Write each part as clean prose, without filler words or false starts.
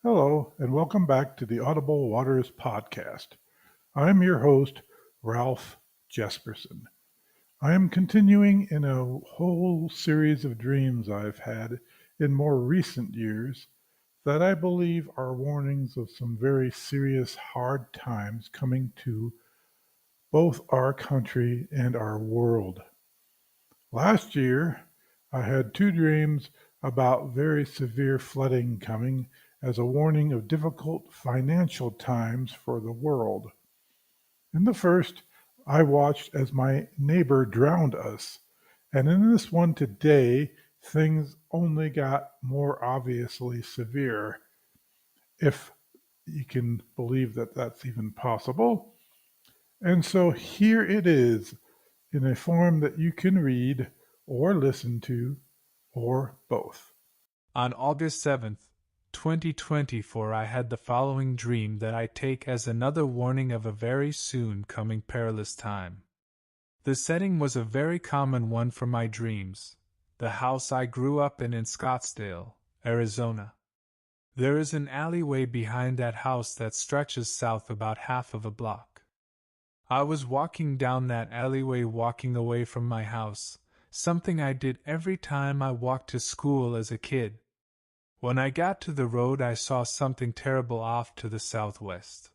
Hello, and welcome back to the Audible Waters podcast. I'm your host, Ralph Jesperson. I am continuing in a whole series of dreams I've had in more recent years that I believe are warnings of some very serious, hard times coming to both our country and our world. Last year, I had two dreams about very severe flooding coming as a warning of difficult financial times for the world. In the first, I watched as my neighbor drowned us, and in this one today, things only got more obviously severe, if you can believe that that's even possible. And so here it is in a form that you can read or listen to or both. On August 7th, 2024, I had the following dream that I take as another warning of a very soon coming perilous time. The setting was a very common one for my dreams, the house I grew up in Scottsdale, Arizona. There is an alleyway behind that house that stretches south about half of a block. I was walking down that alleyway walking away from my house, something I did every time I walked to school as a kid. When I got to the road, I saw something terrible off to the southwest.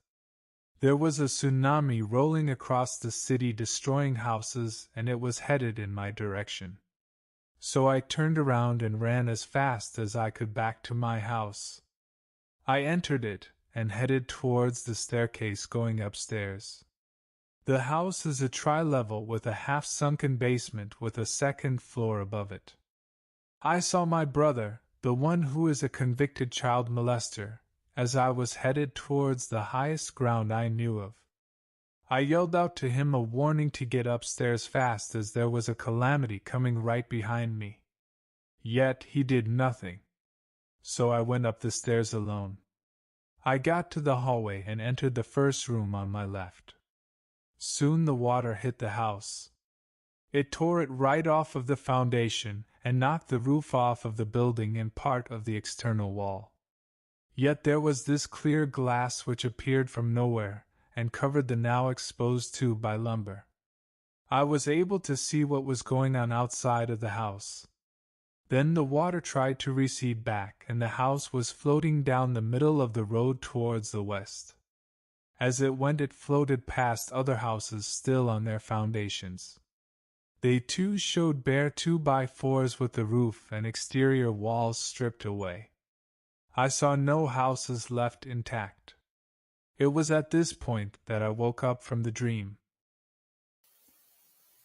There was a tsunami rolling across the city, destroying houses, and it was headed in my direction. So I turned around and ran as fast as I could back to my house. I entered it and headed towards the staircase going upstairs. The house is a tri-level with a half-sunken basement with a second floor above it. I saw my brother, the one who is a convicted child molester, as I was headed towards the highest ground I knew of. I yelled out to him a warning to get upstairs fast as there was a calamity coming right behind me. Yet he did nothing. So I went up the stairs alone. I got to the hallway and entered the first room on my left. Soon the water hit the house. It tore it right off of the foundation and knocked the roof off of the building and part of the external wall. Yet there was this clear glass which appeared from nowhere and covered the now exposed tube by lumber. I was able to see what was going on outside of the house. Then the water tried to recede back and the house was floating down the middle of the road towards the west. As it went, it floated past other houses still on their foundations. They too showed bare 2x4s with the roof and exterior walls stripped away. I saw no houses left intact. It was at this point that I woke up from the dream.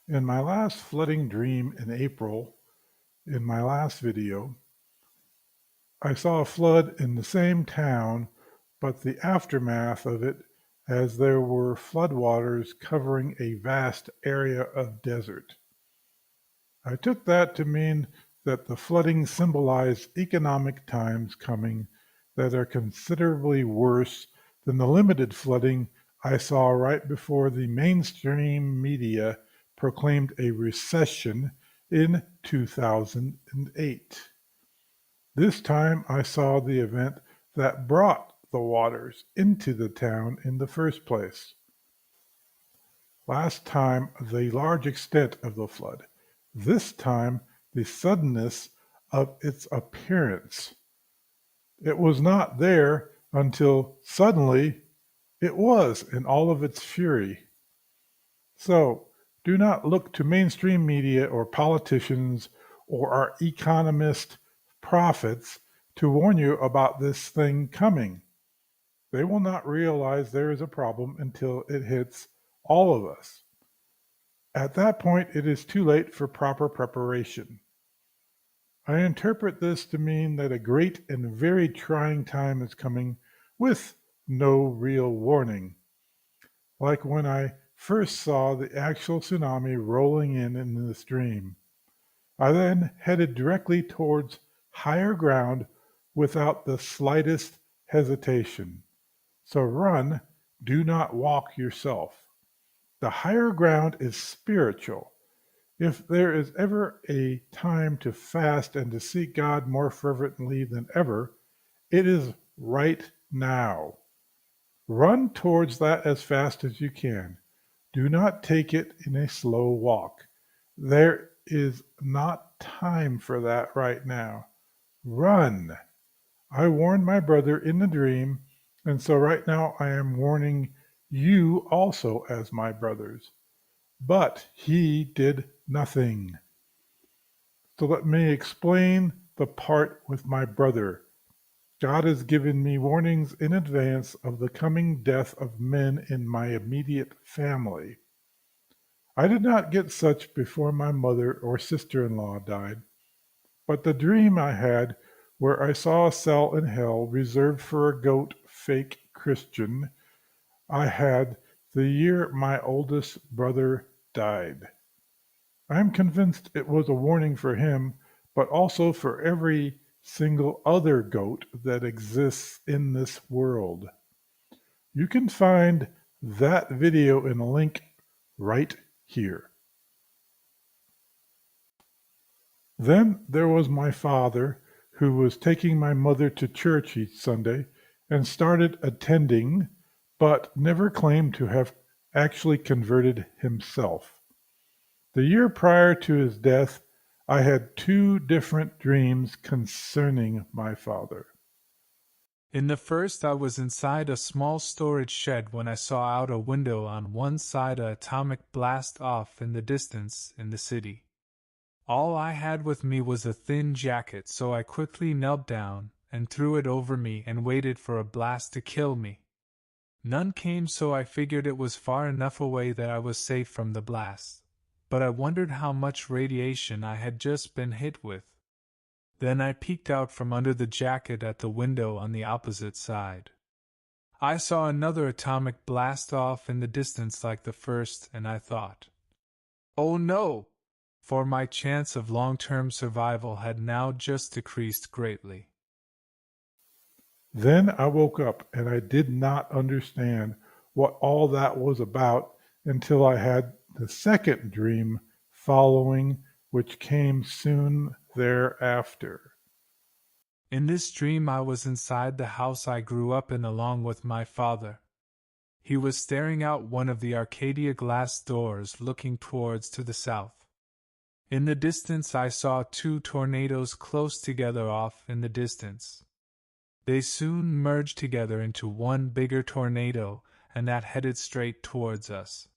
In my last flooding dream in April, in my last video, I saw a flood in the same town, but the aftermath of it as there were floodwaters covering a vast area of desert. I took that to mean that the flooding symbolized economic times coming that are considerably worse than the limited flooding I saw right before the mainstream media proclaimed a recession in 2008. This time I saw the event that brought the waters into the town in the first place. Last time the large extent of the flood, this time the suddenness of its appearance. It was not there until suddenly it was in all of its fury. So do not look to mainstream media or politicians or our economist prophets to warn you about this thing coming. They will not realize there is a problem until it hits all of us. At that point, it is too late for proper preparation. I interpret this to mean that a great and very trying time is coming with no real warning. Like when I first saw the actual tsunami rolling in this dream. I then headed directly towards higher ground without the slightest hesitation. So run, do not walk yourself. The higher ground is spiritual. If there is ever a time to fast and to seek God more fervently than ever, it is right now. Run towards that as fast as you can. Do not take it in a slow walk. There is not time for that right now. Run. I warned my brother in the dream, and so right now I am warning you also as my brothers. But he did nothing. So let me explain the part with my brother. God has given me warnings in advance of the coming death of men in my immediate family. I did not get such before my mother or sister-in-law died, but the dream I had where I saw a cell in hell reserved for a goat fake Christian I had the year my oldest brother died. I am convinced it was a warning for him, but also for every single other goat that exists in this world. You can find that video in a link right here. Then there was my father, who was taking my mother to church each Sunday and started attending, but never claimed to have actually converted himself. The year prior to his death, I had two different dreams concerning my father. In the first, I was inside a small storage shed when I saw out a window on one side a atomic blast off in the distance in the city. All I had with me was a thin jacket, so I quickly knelt down and threw it over me and waited for a blast to kill me. None came, so I figured it was far enough away that I was safe from the blast. But I wondered how much radiation I had just been hit with. Then I peeked out from under the jacket at the window on the opposite side. I saw another atomic blast off in the distance like the first, and I thought, "Oh no!" For my chance of long-term survival had now just decreased greatly. Then I woke up and I did not understand what all that was about until I had the second dream following, which came soon thereafter. In this dream I was inside the house I grew up in along with my father. He was staring out one of the Arcadia glass doors looking towards to the south. In the distance I saw two tornadoes close together off in the distance. They soon merged together into one bigger tornado, and that headed straight towards us.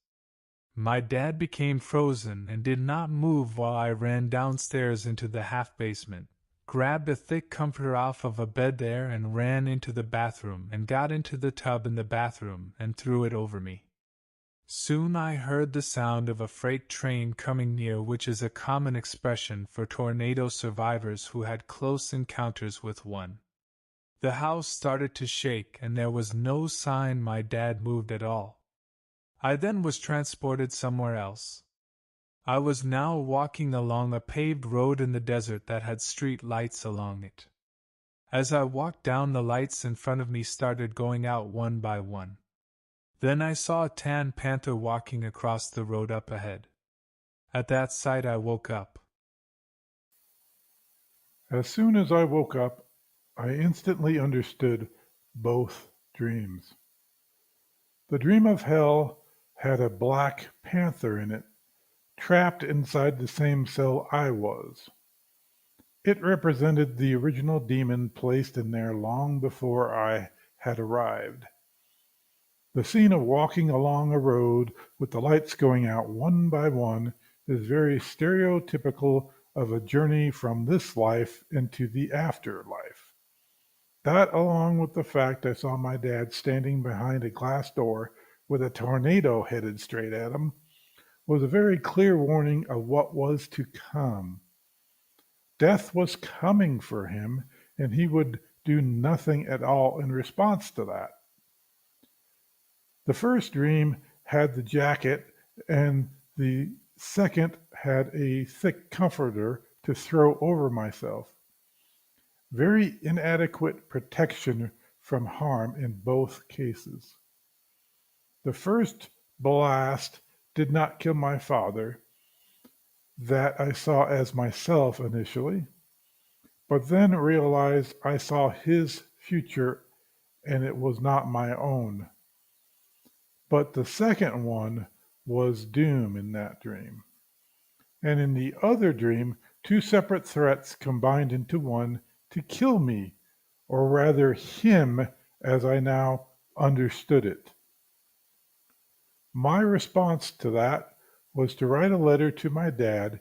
My dad became frozen and did not move while I ran downstairs into the half-basement, grabbed a thick comforter off of a bed there and ran into the bathroom and got into the tub in the bathroom and threw it over me. Soon I heard the sound of a freight train coming near, which is a common expression for tornado survivors who had close encounters with one. The house started to shake and there was no sign my dad moved at all. I then was transported somewhere else. I was now walking along a paved road in the desert that had street lights along it. As I walked down, the lights in front of me started going out one by one. Then I saw a tan panther walking across the road up ahead. At that sight I woke up. As soon as I woke up, I instantly understood both dreams. The dream of hell had a black panther in it, trapped inside the same cell I was. It represented the original demon placed in there long before I had arrived. The scene of walking along a road with the lights going out one by one is very stereotypical of a journey from this life into the afterlife. That, along with the fact I saw my dad standing behind a glass door with a tornado headed straight at him, was a very clear warning of what was to come. Death was coming for him, and he would do nothing at all in response to that. The first dream had the jacket, and the second had a thick comforter to throw over myself. Very inadequate protection from harm in both cases. The first blast did not kill my father, that I saw as myself initially, but then realized I saw his future and it was not my own. But the second one was doom in that dream. And in the other dream, two separate threats combined into one to kill me, or rather him as I now understood it. My response to that was to write a letter to my dad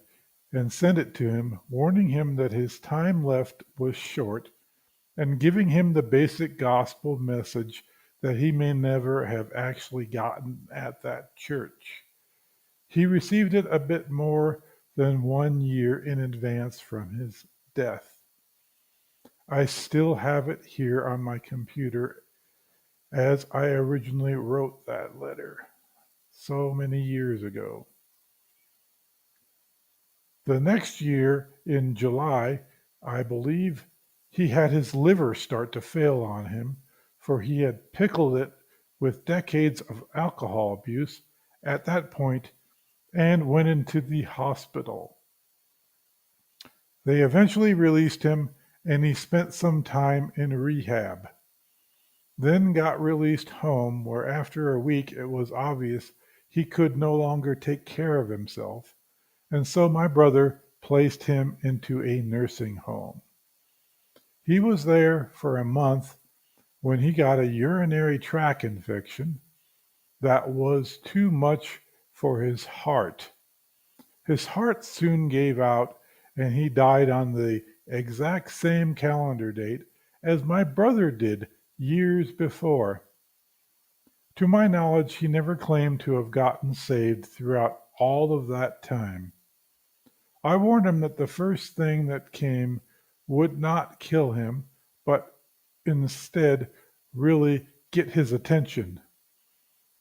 and send it to him, warning him that his time left was short and giving him the basic gospel message that he may never have actually gotten at that church. He received it a bit more than 1 year in advance from his death. I still have it here on my computer as I originally wrote that letter so many years ago. The next year, in July, I believe, he had his liver start to fail on him, for he had pickled it with decades of alcohol abuse at that point and went into the hospital. They eventually released him and he spent some time in rehab. Then got released home, where after a week it was obvious he could no longer take care of himself, and so my brother placed him into a nursing home. He was there for a month when he got a urinary tract infection that was too much for his heart. His heart soon gave out, and he died on the exact same calendar date as my brother did years before. To my knowledge, he never claimed to have gotten saved throughout all of that time. I warned him that the first thing that came would not kill him, but instead really get his attention.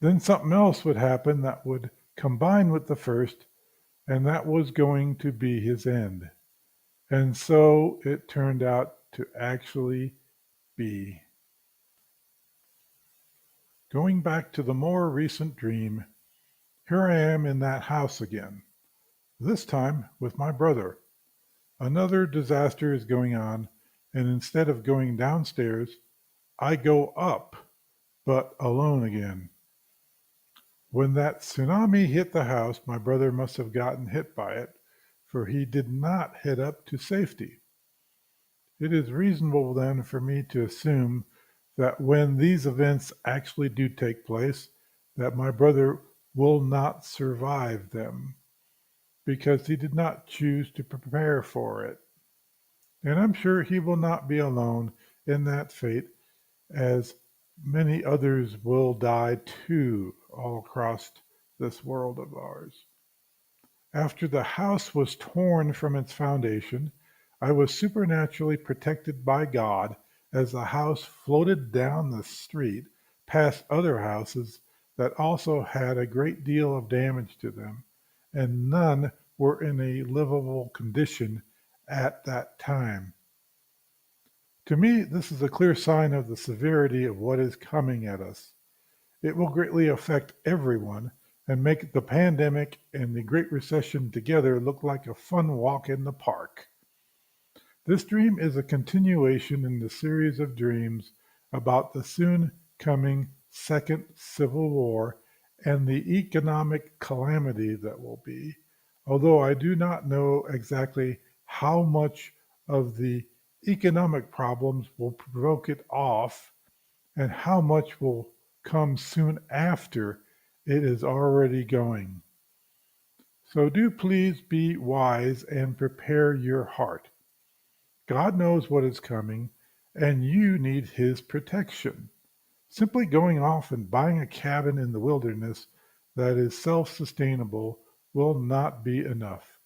Then something else would happen that would combine with the first, and that was going to be his end. And so it turned out to actually be. Going back to the more recent dream, here I am in that house again, this time with my brother. Another disaster is going on, and instead of going downstairs, I go up, but alone again. When that tsunami hit the house, my brother must have gotten hit by it, for he did not head up to safety. It is reasonable then for me to assume that when these events actually do take place, that my brother will not survive them, because he did not choose to prepare for it. And I'm sure he will not be alone in that fate, as many others will die too all across this world of ours. After the house was torn from its foundation, I was supernaturally protected by God as the house floated down the street past other houses that also had a great deal of damage to them, and none were in a livable condition at that time. To me, this is a clear sign of the severity of what is coming at us. It will greatly affect everyone and make the pandemic and the Great Recession together look like a fun walk in the park. This dream is a continuation in the series of dreams about the soon coming Second Civil War and the economic calamity that will be, although I do not know exactly how much of the economic problems will provoke it off and how much will come soon after it is already going. So do please be wise and prepare your heart. God knows what is coming, and you need His protection. Simply going off and buying a cabin in the wilderness that is self sustainable will not be enough.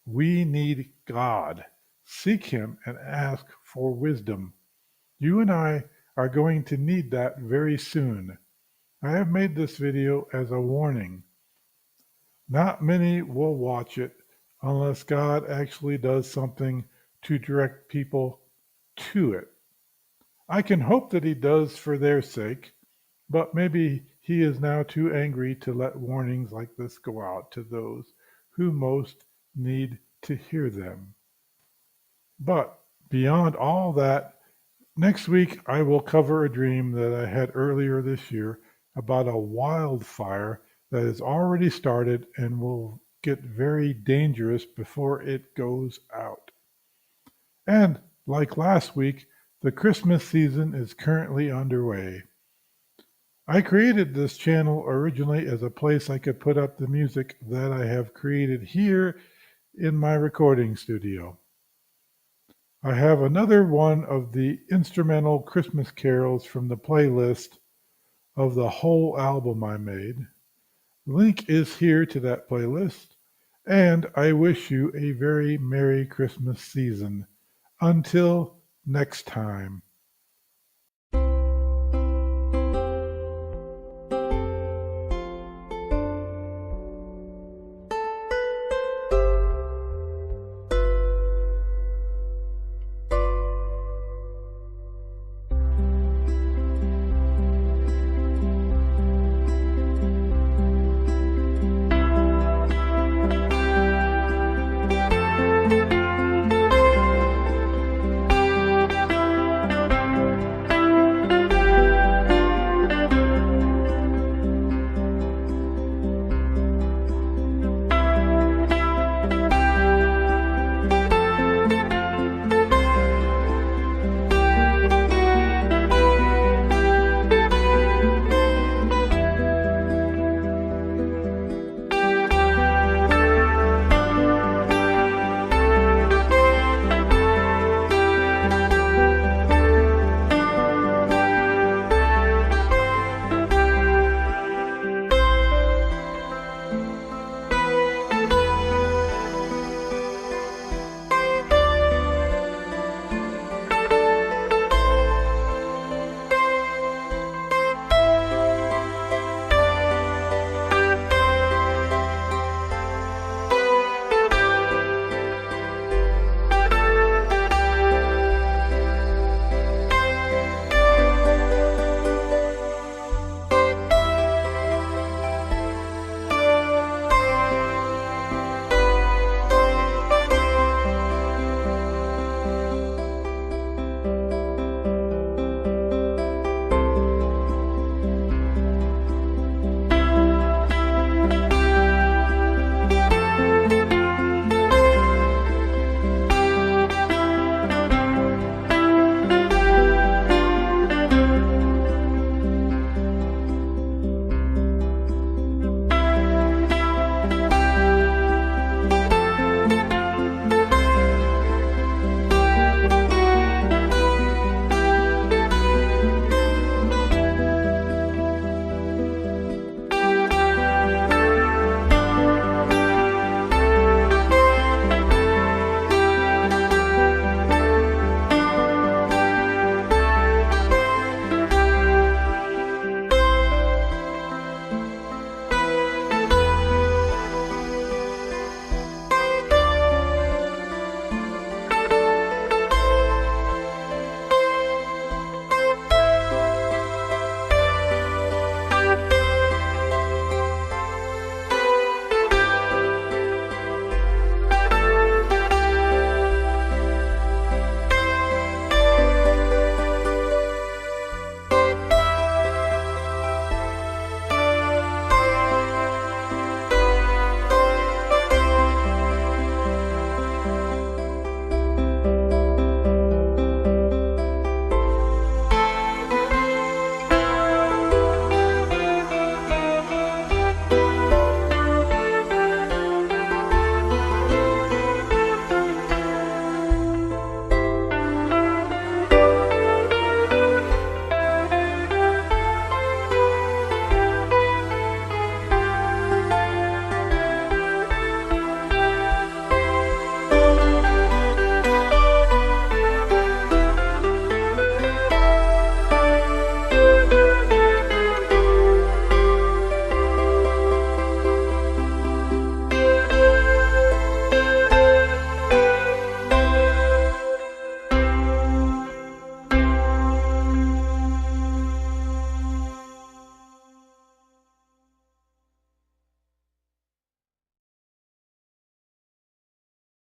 We need God. Seek Him and ask for wisdom. You and I are going to need that very soon. I have made this video as a warning. Not many will watch it unless God actually does something to direct people to it. I can hope that He does for their sake, but maybe He is now too angry to let warnings like this go out to those who most need to hear them. But beyond all that, Next week, I will cover a dream that I had earlier this year about a wildfire that has already started and will get very dangerous before it goes out. And like last week, the Christmas season is currently underway. I created this channel originally as a place I could put up the music that I have created here in my recording studio. I have another one of the instrumental Christmas carols from the playlist of the whole album I made. Link is here to that playlist. And I wish you a very Merry Christmas season. Until next time.